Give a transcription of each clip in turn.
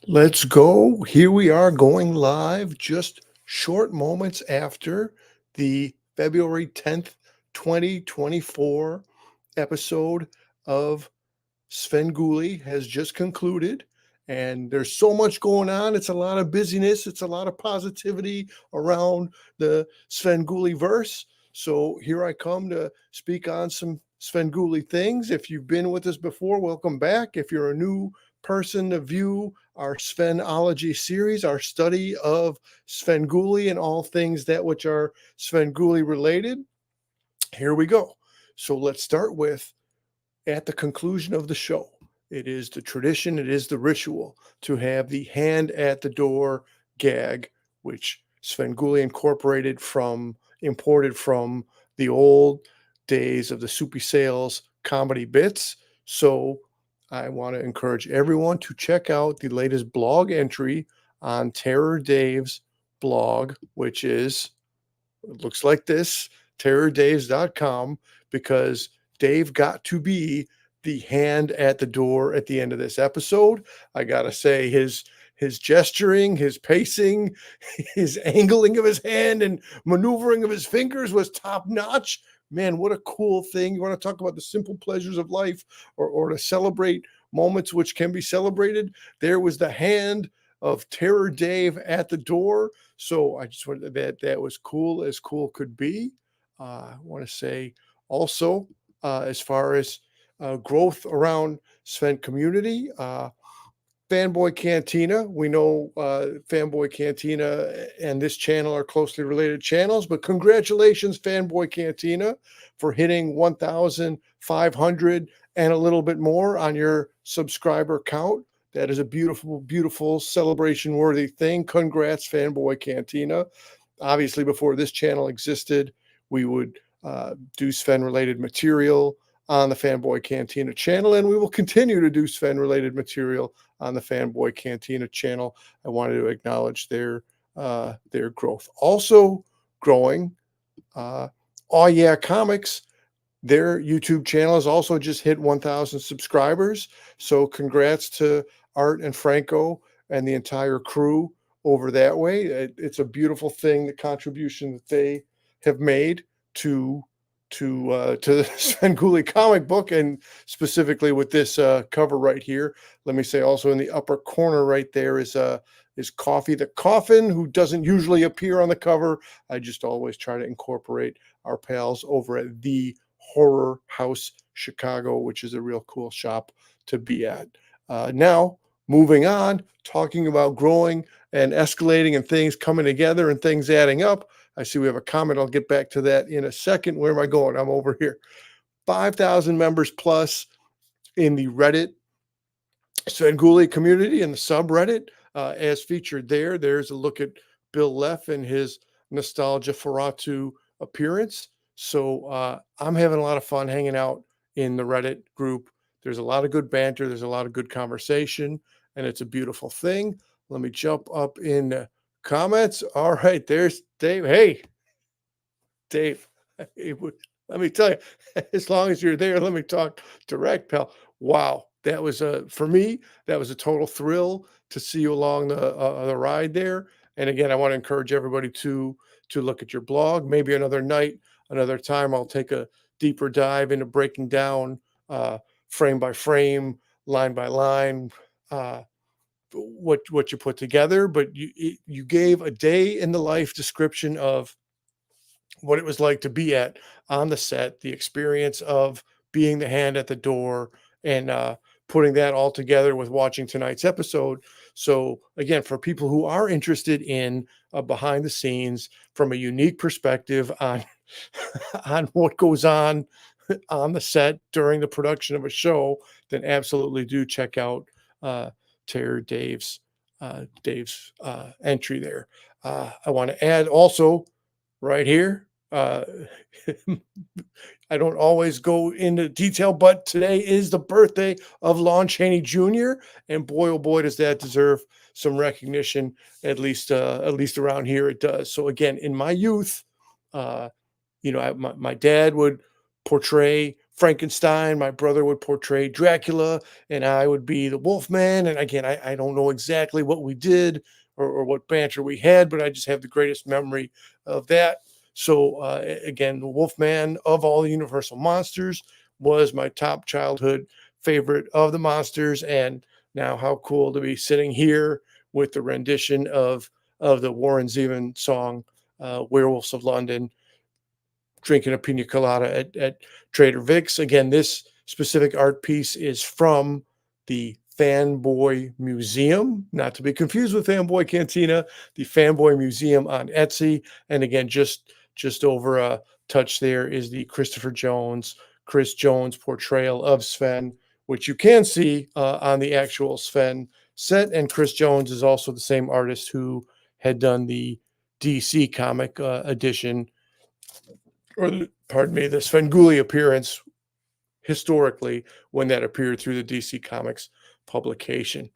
Let's go. Here we are going live just short moments after the February 10th, 2024 episode of Svengoolie has just concluded. And there's so much going on. It's a lot of busyness. It's a lot of positivity around the Svengoolie verse. So here I come to speak on some Svengoolie things. If you've been with us before, welcome back. If you're a new person to view our Svenology series, our study of Svengoolie and all things that which are Svengoolie related, here we go. So let's start with at the conclusion of the show. It is the tradition, it is the ritual to have the hand at the door gag, which Svengoolie imported from the old days of the Soupy Sales comedy bits. So I want to encourage everyone to check out the latest blog entry on Terror Dave's blog, which is, it looks like this, terrordaves.com, because Dave got to be the hand at the door at the end of this episode. I gotta say, his gesturing, his pacing, his angling of his hand and maneuvering of his fingers was top notch. Man, what a cool thing. You want to talk about the simple pleasures of life, or to celebrate moments which can be celebrated? There was the hand of Terror Dave at the door. So I just wanted that was cool as cool could be. I want to say also, as far as growth around Sven community, Fanboy Cantina. We know Fanboy Cantina and this channel are closely related channels, but congratulations, Fanboy Cantina, for hitting 1,500 and a little bit more on your subscriber count. That is a beautiful, beautiful celebration worthy thing. Congrats, Fanboy Cantina. Obviously, before this channel existed, we would do Sven related material on the Fanboy Cantina channel, and we will continue to do Sven related material on the Fanboy Cantina channel. I wanted to acknowledge their growth. Also growing, Oh Yeah Comics, their YouTube channel has also just hit 1,000 subscribers. So congrats to Art and Franco and the entire crew over that way. It's a beautiful thing, the contribution that they have made to the Svengoolie comic book, and specifically with this cover right here. Let me say also in the upper corner right there is Coffee the Coffin, who doesn't usually appear on the cover. I just always try to incorporate our pals over at the Horror House Chicago, which is a real cool shop to be at. Now, moving on, talking about growing and escalating and things coming together and things adding up. I see we have a comment. I'll get back to that in a second. Where am I going? I'm over here. 5,000 members plus in the Reddit Svengoolie community and the subreddit, as featured there. There's a look at Bill Leff and his Nostalgia Ferratu appearance. So I'm having a lot of fun hanging out in the Reddit group. There's a lot of good banter. There's a lot of good conversation, and it's a beautiful thing. Let me jump up in the comments. All right, there's Dave. Hey, Dave. Let me tell you, as long as you're there, let me talk direct, pal. Wow, that was for me. That was a total thrill to see you along the ride there. And again, I want to encourage everybody to look at your blog. Maybe another night, another time, I'll take a deeper dive into breaking down frame by frame, line by line, what you put together. But you gave a day in the life description of what it was like to be at on the set, the experience of being the hand at the door, and putting that all together with watching tonight's episode. So again, for people who are interested in behind the scenes from a unique perspective on on what goes on the set during the production of a show, then absolutely do check out Terror Dave's entry there. I want to add also right here. I don't always go into detail, but today is the birthday of Lon Chaney Jr. And boy, oh boy, does that deserve some recognition. At least around here, it does. So again, in my youth, my dad would portray Frankenstein. My brother would portray Dracula, and I would be the Wolfman. And again, I don't know exactly what we did or what banter we had, but I just have the greatest memory of that. So again, the Wolfman of all the Universal monsters was my top childhood favorite of the monsters. And now, how cool to be sitting here with the rendition of the Warren Zevon song, "Werewolves of London," drinking a pina colada at Trader Vic's. Again, this specific art piece is from the Fanboy Museum, not to be confused with Fanboy Cantina, the Fanboy Museum on Etsy. And again, just over a touch there is the Chris Jones portrayal of Sven, which you can see on the actual Sven set. And Chris Jones is also the same artist who had done the DC comic edition, or pardon me, the Svengoolie appearance historically when that appeared through the DC Comics publication.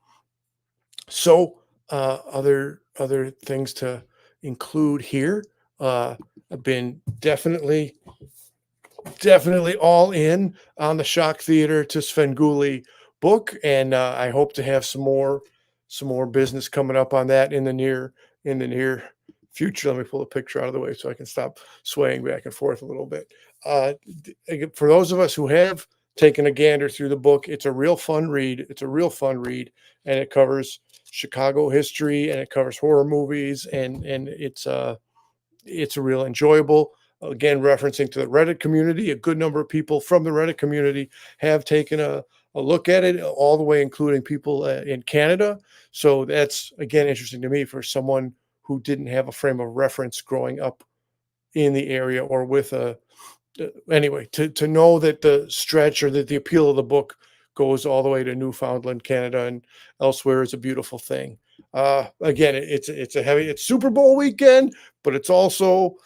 So other things to include here. I've been definitely all in on the Shock Theater to Svengoolie book, and I hope to have some more business coming up on that in the near future. Let me pull the picture out of the way so I can stop swaying back and forth a little bit. For those of us who have taken a gander through the book, it's a real fun read. And it covers Chicago history, and it covers horror movies, and it's a real enjoyable. Again, referencing to the Reddit community, a good number of people from the Reddit community have taken a look at it, all the way including people in Canada. So that's, again, interesting to me for someone who didn't have a frame of reference growing up in the area or with anyway, to know that the stretch or that the appeal of the book goes all the way to Newfoundland, Canada, and elsewhere is a beautiful thing. Again, it's Super Bowl weekend, but it's also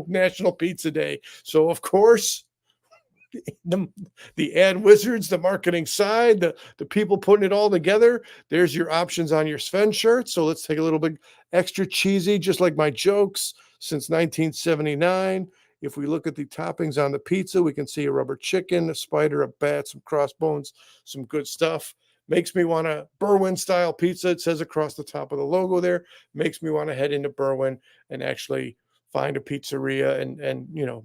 National Pizza Day. So of course, the ad wizards, the marketing side, the people putting it all together, there's your options on your Sven shirt. So let's take a little bit extra cheesy, just like my jokes since 1979. If we look at the toppings on the pizza, we can see a rubber chicken, a spider, a bat, some crossbones, some good stuff. Makes me want a Berwyn style pizza. It says across the top of the logo there. Makes me want to head into Berwyn and actually find a pizzeria and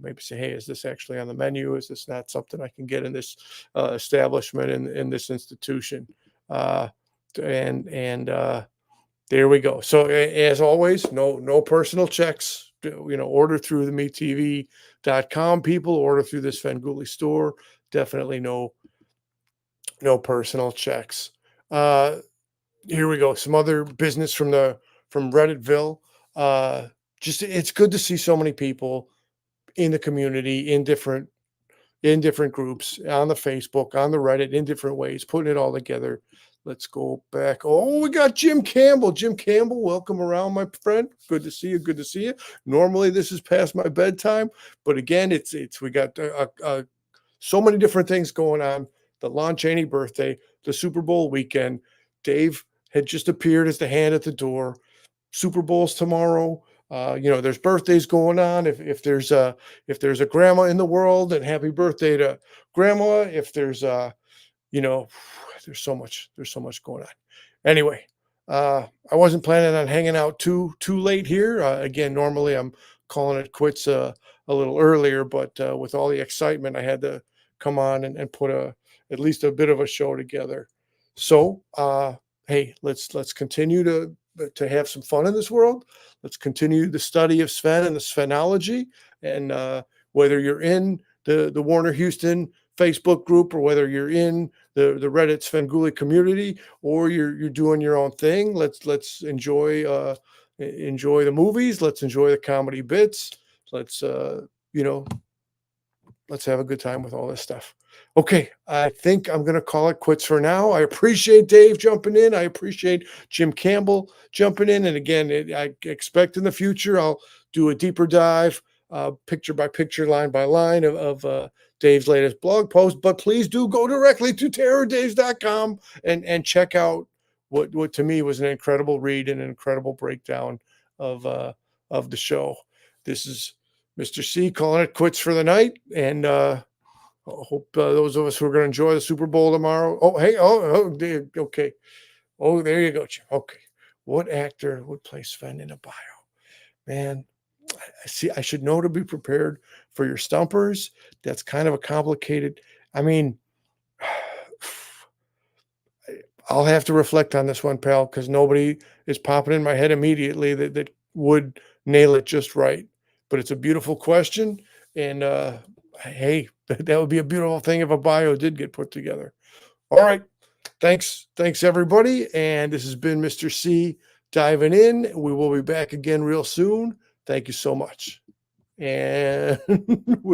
maybe say, hey, is this actually on the menu? Is this not something I can get in this establishment, in this institution? And there we go. So as always, no personal checks. Order through the meattv.com, people. Order through this Svengoolie store. Definitely no personal checks. Here we go. Some other business from Redditville. Just it's good to see so many people in the community, in different groups, on the Facebook, on the Reddit, in different ways, putting it all together. Let's go back. Oh, we got Jim Campbell. Jim Campbell, welcome around, my friend. Good to see you. Normally this is past my bedtime, but again, we got so many different things going on. The Lon Chaney birthday, the Super Bowl weekend. Dave had just appeared as the hand at the door. Super Bowl's tomorrow. There's birthdays going on. If there's a grandma in the world, and happy birthday to grandma. If there's there's so much going on. Anyway, I wasn't planning on hanging out too late here. Again, normally I'm calling it quits a little earlier, but with all the excitement, I had to come on and put at least a bit of a show together. So, hey, let's continue to have some fun in this world. Let's continue the study of Sven and the Svenology. And whether you're in the Warner Houston Facebook group, or whether you're in the Reddit Svengoolie community, or you're doing your own thing, let's enjoy the movies. Let's enjoy the comedy bits. Let's let's have a good time with all this stuff. Okay, I think I'm going to call it quits for now. I appreciate Dave jumping in. I appreciate Jim Campbell jumping in. And again, I expect in the future I'll do a deeper dive, picture by picture, line by line of Dave's latest blog post. But please do go directly to terrordaves.com and check out what to me was an incredible read and an incredible breakdown of the show. This is Mr. C calling it quits for the night. And I hope those of us who are going to enjoy the Super Bowl tomorrow. Oh, hey, okay. Oh, there you go, Jim. Okay. What actor would play Sven in a bio? Man, I see. I should know to be prepared for your stumpers. That's kind of a complicated. I mean, I'll have to reflect on this one, pal, because nobody is popping in my head immediately that would nail it just right. But it's a beautiful question, and hey, that would be a beautiful thing if a bio did get put together. All right, thanks, everybody, and this has been Mr. C diving in. We will be back again real soon. Thank you so much, and